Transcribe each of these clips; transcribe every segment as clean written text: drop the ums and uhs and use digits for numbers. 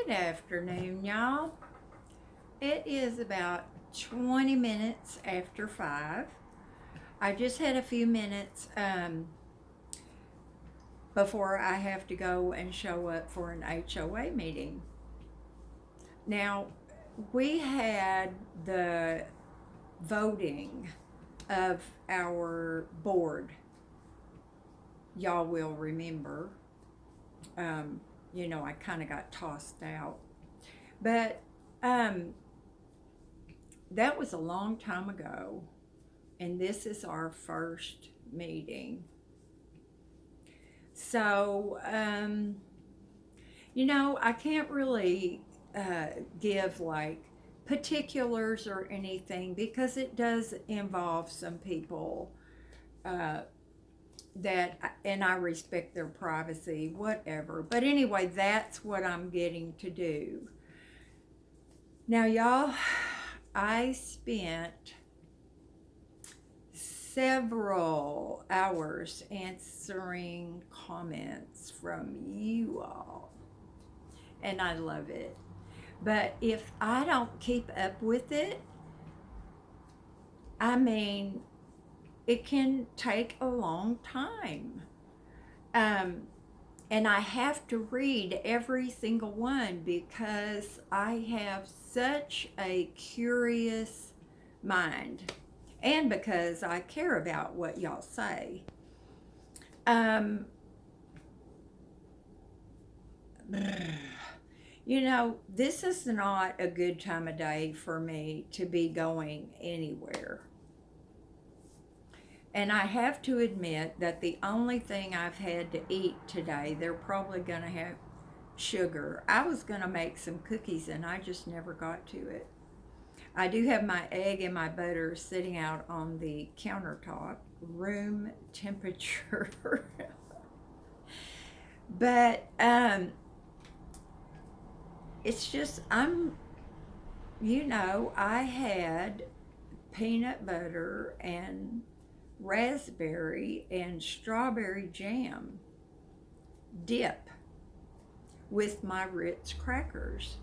Good afternoon, y'all. It is about 20 minutes after 5. I just had a few minutes before I have to go and show up for an HOA meeting. Now, we had the voting of our board. Y'all will remember. I kind of got tossed out. But that was a long time ago, and this is our first meeting. So, I can't really give like particulars or anything because it does involve some people and I respect their privacy, whatever. But anyway, that's what I'm getting to do. Now, y'all, I spent several hours answering comments from you all, and I love it. But if I don't keep up with it, it can take a long time. And I have to read every single one because I have such a curious mind and because I care about what y'all say. This is not a good time of day for me to be going anywhere. And I have to admit that the only thing I've had to eat today, they're probably going to have sugar. I was going to make some cookies and I just never got to it. I do have my egg and my butter sitting out on the countertop, room temperature. But it's just, I had peanut butter and raspberry and strawberry jam dip with my Ritz crackers.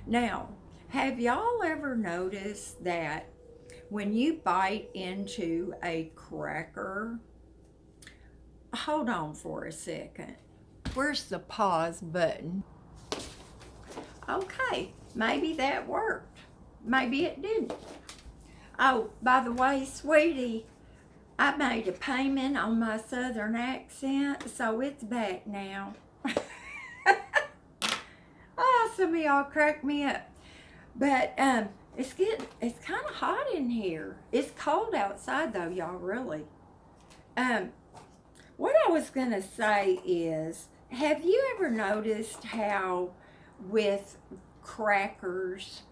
Now, have y'all ever noticed that when you bite into a cracker, hold on for a second. Where's the pause button? Okay, maybe that worked. Maybe it didn't. Oh, by the way, sweetie, I made a payment on my southern accent, so it's back now. Some of y'all cracked me up. But it's kind of hot in here. It's cold outside though, y'all, really. What I was going to say is, have you ever noticed how with crackers,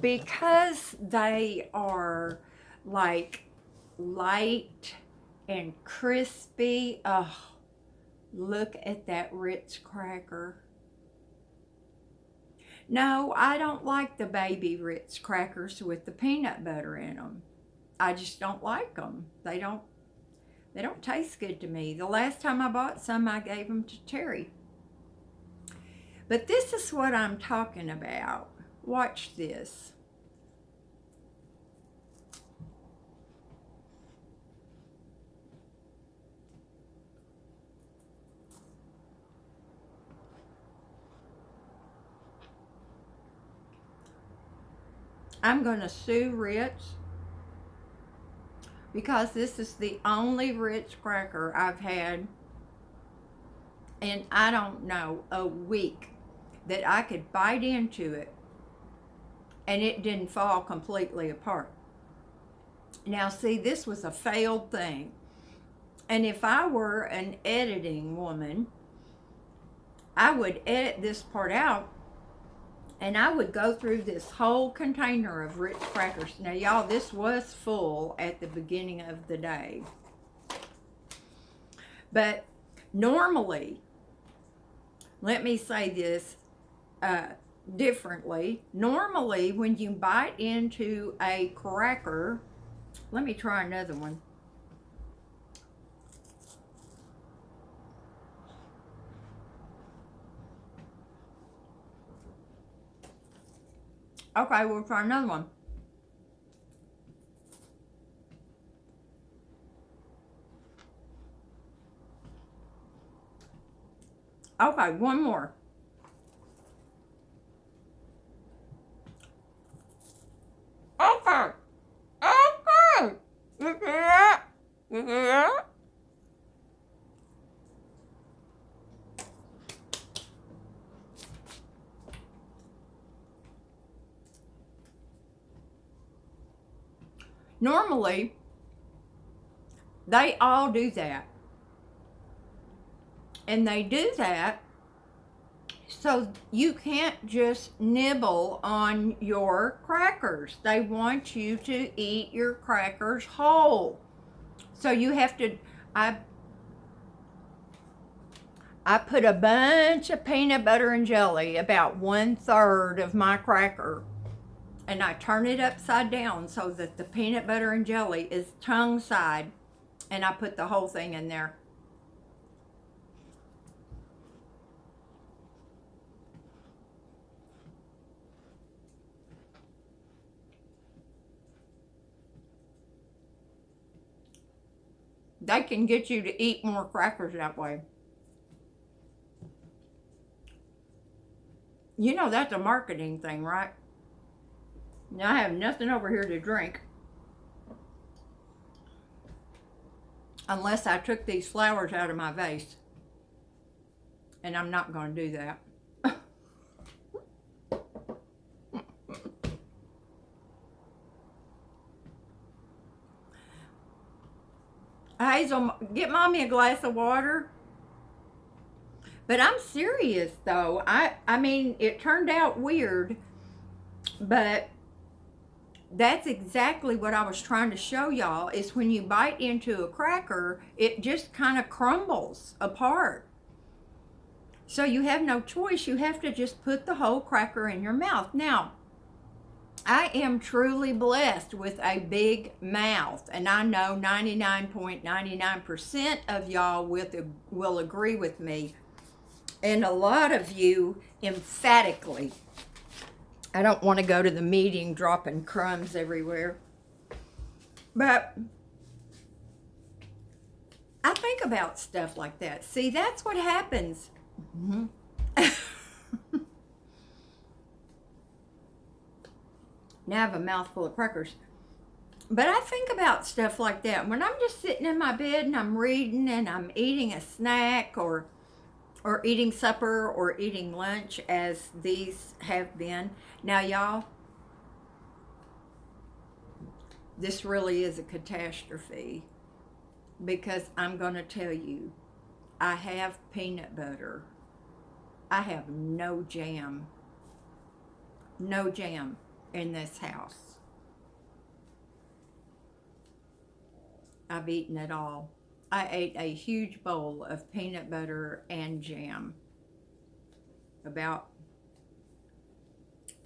because they are like light and crispy. Oh, look at that Ritz cracker. No, I don't like the baby Ritz crackers with the peanut butter in them. I just don't like them. They don't taste good to me. The last time I bought some, I gave them to Terry. But this is what I'm talking about. Watch this. I'm going to sue Ritz because this is the only Ritz cracker I've had in, I don't know, a week that I could bite into it and it didn't fall completely apart. Now, see, this was a failed thing. And if I were an editing woman, I would edit this part out and I would go through this whole container of Ritz crackers. Now, y'all, this was full at the beginning of the day. But normally, let me say this differently. Normally, when you bite into a cracker, let me try another one. Okay, we'll try another one. Okay, one more. Okay. Okay. Normally, they all do that. And they do that so you can't just nibble on your crackers. They want you to eat your crackers whole. So you have to, I I put a bunch of peanut butter and jelly, about 1/3 of my cracker, and I turn it upside down so that the peanut butter and jelly is tongue side, and I put the whole thing in there. They can get you to eat more crackers that way. You know that's a marketing thing, right? Now I have nothing over here to drink unless I took these flowers out of my vase. And I'm not going to do that. Hazel, get mommy a glass of water. But I'm serious though. I mean, it turned out weird, but that's exactly what I was trying to show y'all, is when you bite into a cracker, it just kind of crumbles apart. So you have no choice. You have to just put the whole cracker in your mouth. Now, I am truly blessed with a big mouth, and I know 99.99% of y'all will agree with me, and a lot of you emphatically. I don't want to go to the meeting dropping crumbs everywhere, but I think about stuff like that. See, that's what happens. Mm-hmm. Now I have a mouthful of crackers. But I think about stuff like that when I'm just sitting in my bed and I'm reading and I'm eating a snack or eating supper or eating lunch, as these have been. Now, y'all, this really is a catastrophe, because I'm going to tell you, I have peanut butter. I have no jam. No jam in this house. I've eaten it all. I ate a huge bowl of peanut butter and jam, about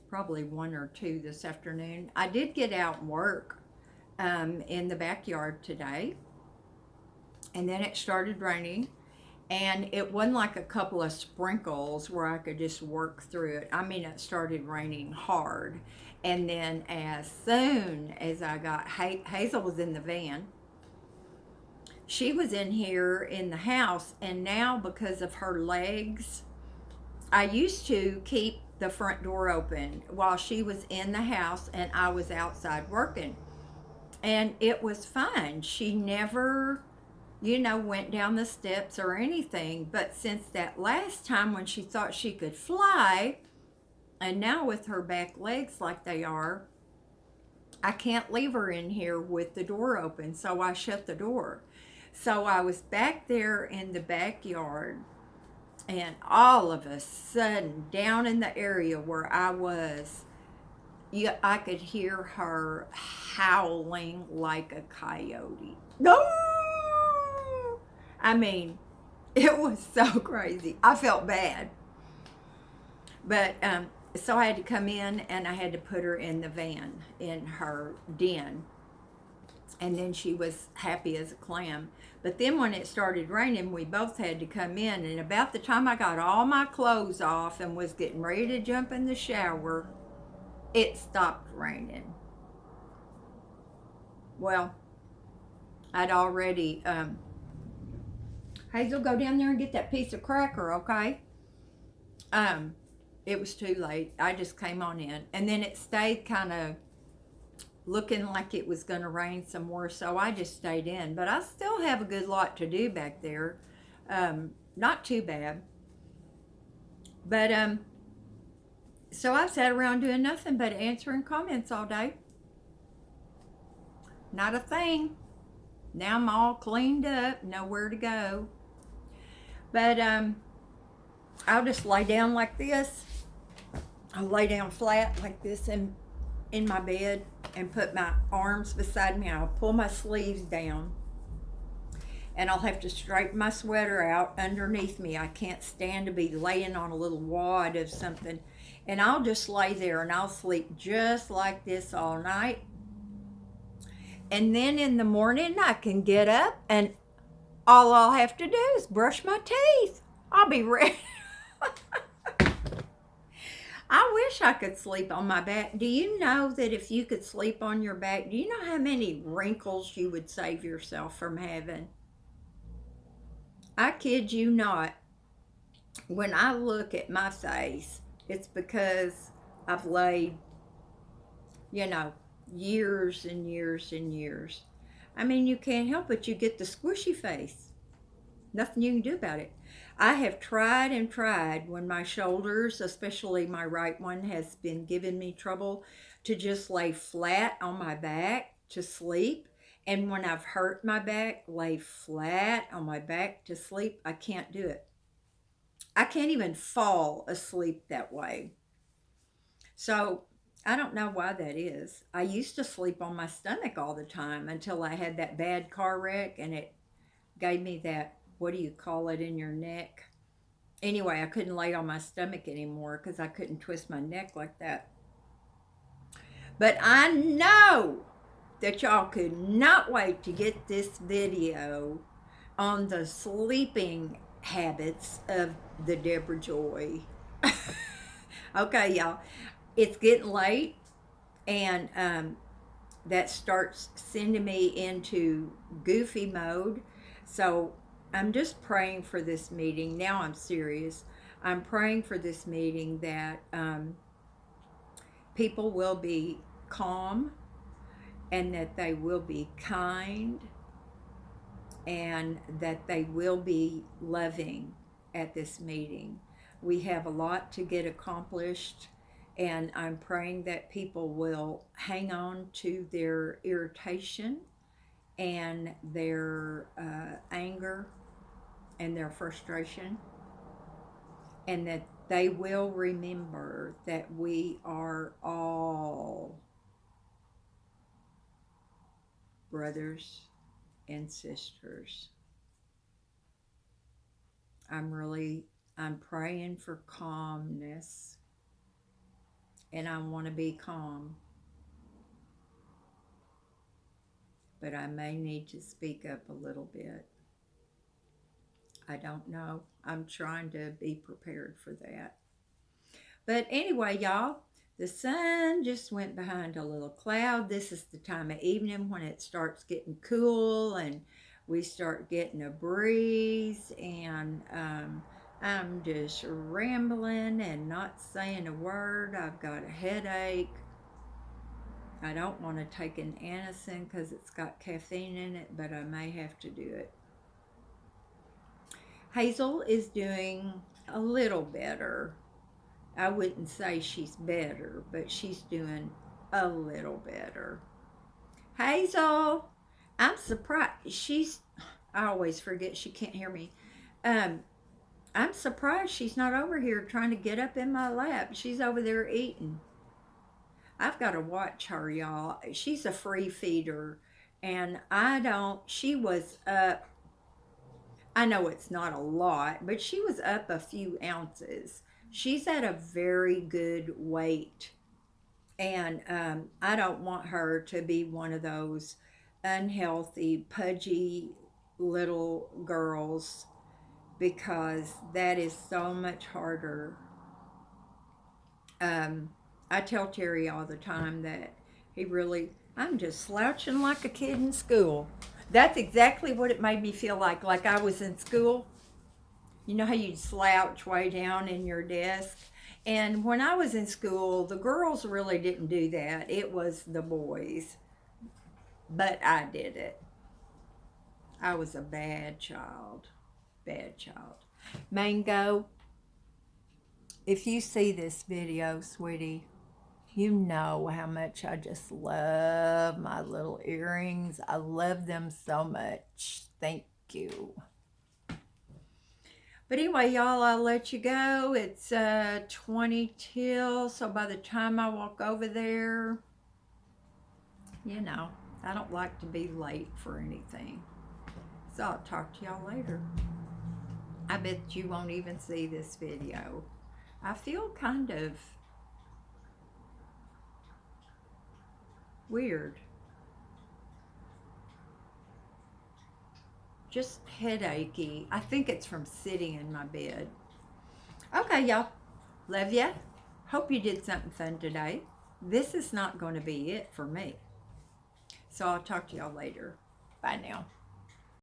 probably 1 or 2 this afternoon. I did get out and work in the backyard today, and then it started raining, and it wasn't like a couple of sprinkles where I could just work through it. I mean, it started raining hard, and then as soon as I got, Hazel was in the van. She was in here in the house, and now because of her legs, I used to keep the front door open while she was in the house and I was outside working, and it was fine. She never, went down the steps or anything. But since that last time when she thought she could fly, and now with her back legs like they are, I can't leave her in here with the door open, so I shut the door. So I was back there in the backyard, and all of a sudden, down in the area where I was, I could hear her howling like a coyote. No! I mean, it was so crazy. I felt bad. But so I had to come in and I had to put her in the van, in her den. And then she was happy as a clam. But then when it started raining, we both had to come in. And about the time I got all my clothes off and was getting ready to jump in the shower, it stopped raining. Well, I'd already, Hazel, go down there and get that piece of cracker, okay? Um, it was too late. I just came on in. And then it stayed kind of looking like it was going to rain some more, so I just stayed in. But I still have a good lot to do back there. Not too bad. But so I've sat around doing nothing but answering comments all day. Not a thing. Now I'm all cleaned up, nowhere to go. But I'll just lay down like this. I'll lay down flat like this in my bed and put my arms beside me. I'll pull my sleeves down. And I'll have to straighten my sweater out underneath me. I can't stand to be laying on a little wad of something. And I'll just lay there and I'll sleep just like this all night. And then in the morning I can get up and all I'll have to do is brush my teeth. I'll be ready. I wish I could sleep on my back. Do you know that if you could sleep on your back, do you know how many wrinkles you would save yourself from having? I kid you not. When I look at my face, it's because I've laid, years and years and years. I mean, you can't help it. You get the squishy face. Nothing you can do about it. I have tried and tried when my shoulders, especially my right one, has been giving me trouble, to just lay flat on my back to sleep. And when I've hurt my back, lay flat on my back to sleep. I can't do it. I can't even fall asleep that way. So I don't know why that is. I used to sleep on my stomach all the time until I had that bad car wreck and it gave me that, what do you call it, in your neck? Anyway, I couldn't lay on my stomach anymore because I couldn't twist my neck like that. But I know that y'all could not wait to get this video on the sleeping habits of the Debrajoy. Okay, y'all, it's getting late, and that starts sending me into goofy mode. So I'm just praying for this meeting. Now I'm serious. I'm praying for this meeting that people will be calm and that they will be kind and that they will be loving at this meeting. We have a lot to get accomplished, and I'm praying that people will hang on to their irritation and their anger and their frustration, and that they will remember that we are all brothers and sisters. I'm praying for calmness, and I want to be calm, but I may need to speak up a little bit. I don't know. I'm trying to be prepared for that. But anyway, y'all, the sun just went behind a little cloud. This is the time of evening when it starts getting cool and we start getting a breeze, and I'm just rambling and not saying a word. I've got a headache. I don't want to take an Anacin because it's got caffeine in it, but I may have to do it. Hazel is doing a little better. I wouldn't say she's better, but she's doing a little better. Hazel, I'm surprised. I always forget she can't hear me. I'm surprised she's not over here trying to get up in my lap. She's over there eating. I've got to watch her, y'all. She's a free feeder, and she was up, I know it's not a lot, but she was up a few ounces. She's at a very good weight, and I don't want her to be one of those unhealthy, pudgy little girls, because that is so much harder. I tell Terry all the time that I'm just slouching like a kid in school. That's exactly what it made me feel like I was in school. You know how you'd slouch way down in your desk? And when I was in school, the girls really didn't do that. It was the boys. But I did it. I was a bad child. Bad child. Mango, if you see this video, sweetie, you know how much I just love my little earrings. I love them so much. Thank you. But anyway, y'all, I'll let you go. It's 20 till, so by the time I walk over there, you know, I don't like to be late for anything. So I'll talk to y'all later. I bet you won't even see this video. I feel kind of weird. Just headachy. I think it's from sitting in my bed. Okay, y'all. Love ya. Hope you did something fun today. This is not going to be it for me. So I'll talk to y'all later. Bye now.